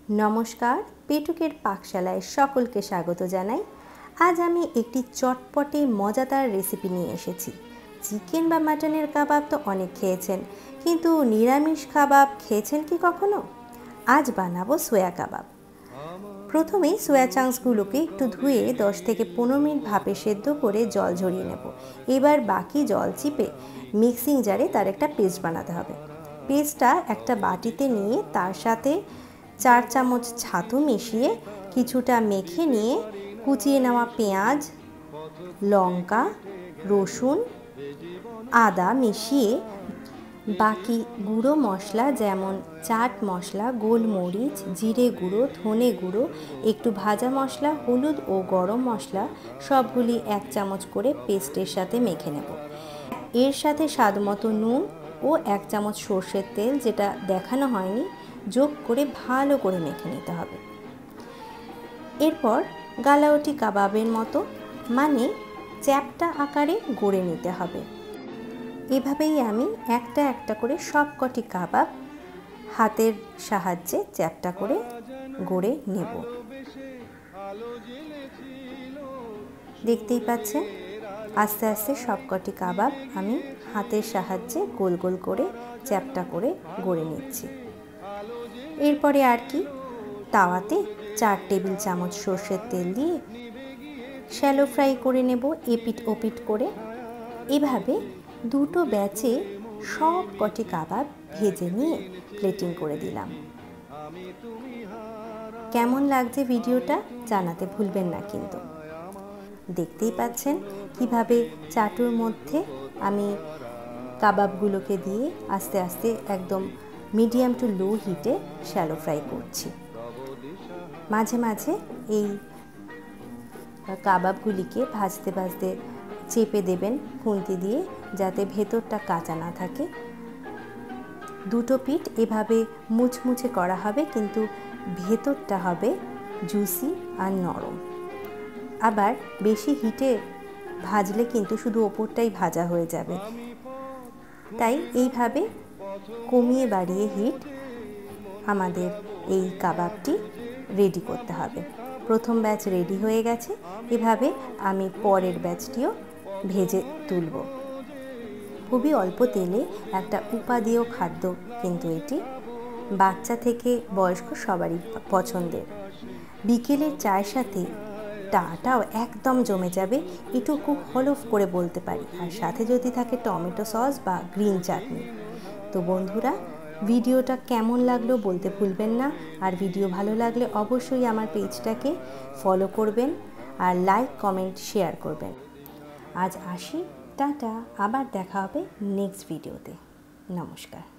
नमस्कार पेटुकेर पाकशालाय सकलके स्वागत जानाई। आज आमी एकटी चटपटे मजादार रेसिपि निये एसेछि। चिकेन बा माटनेर काबाब तो अनेक खेयेछेन, किन्तु निरामिष काबाब खेयेछेन कि कखनो? आज बानाबो सोया काबाब। प्रथमेई सोया चांक्सगुलोके एकटु धुए 10 থেকে 15 मिनट भापे सेদ্ধ करे जल झरिये नेब। एबार बाकी जल चिपे मिक्सिंग जारे तार एकटा पेस्ट बानाते होबे। पेस्टटा एकटा बाटिते निये तार साथे 4 চামচ ছাতু মিশিয়ে কিছুটা মেখে নিয়ে কুচিয়ে নেওয়া পেঁয়াজ, লঙ্কা, রসুন, আদা মিশিয়ে বাকি গুঁড়ো মশলা যেমন চাট মশলা, গোলমরিচ, জিরে গুঁড়ো, ধনে গুঁড়ো, একটু ভাজা মশলা, হলুদ ও গরম মশলা সবগুলি 1 চামচ করে পেস্টের সাথে মেখে নেব। এর সাথে স্বাদমতো নুন ও 1 চামচ সরষের তেল, যেটা দেখানো হয়নি, যোগ করে ভালো করে মেখে নিতে হবে। এরপর গালাওটি কাবাবের মতো মানে চ্যাপ্টা আকারে গড়ে নিতে হবে। এভাবেই আমি একটা একটা করে সবকটি কাবাব হাতের সাহায্যে চ্যাপ্টা করে গড়ে নেব। দেখতেই পাচ্ছেন আস্তে আস্তে সবকটি কাবাব আমি হাতের সাহায্যে গোল গোল করে চ্যাপ্টা করে গড়ে নিচ্ছি। এরপরে আর কি, তাওয়াতে 4 টেবিল চামচ সরষের তেল দিয়ে শ্যালো ফ্রাই করে নেব এপিট ওপিট করে। এভাবে দুটো ব্যাচে সব কটি কাবাব ভেজে নিয়ে প্লেটিং করে দিলাম। কেমন লাগছে ভিডিওটা জানাতে ভুলবেন না কিন্তু। দেখতেই পাচ্ছেন কিভাবে চাটুর মধ্যে আমি কাবাবগুলোকে দিয়ে আস্তে আস্তে একদম মিডিয়াম টু লো হিটে শ্যালো ফ্রাই করছি। মাঝে মাঝে এই কাবাবগুলিকে ভাজতে ভাজতে চেপে দেবেন খুন্তি দিয়ে, যাতে ভেতরটা কাঁচা না থাকে। দুটো পিঠ এভাবে মুচমুচে করা হবে, কিন্তু ভেতরটা হবে জুসি আর নরম। আবার বেশি হিটে ভাজলে কিন্তু শুধু ওপরটাই ভাজা হয়ে যাবে, তাই এইভাবে কমিয়ে বাড়িয়ে হিট আমাদের এই কাবাবটি রেডি করতে হবে। প্রথম ব্যাচ রেডি হয়ে গেছে, এভাবে আমি পরের ব্যাচটিও ভেজে তুলব। খুবই অল্প তেলে একটা উপাদেয় খাদ্য কিন্তু এটি, বাচ্চা থেকে বয়স্ক সবারই পছন্দের। বিকেলের চায়ের সাথে টাটাও একদম জমে যাবে, এটুকু হলফ করে বলতে পারি। আর সাথে যদি থাকে টমেটো সস বা গ্রিন চাটনি। তো বন্ধুরা, ভিডিওটা কেমন লাগলো বলতে ভুলবেন না। আর ভিডিও ভালো লাগলে অবশ্যই আমার পেজটাকে ফলো করবেন আর লাইক কমেন্ট শেয়ার করবেন। আজ আসি, টাটা, আবার দেখা হবে নেক্সট ভিডিওতে। নমস্কার।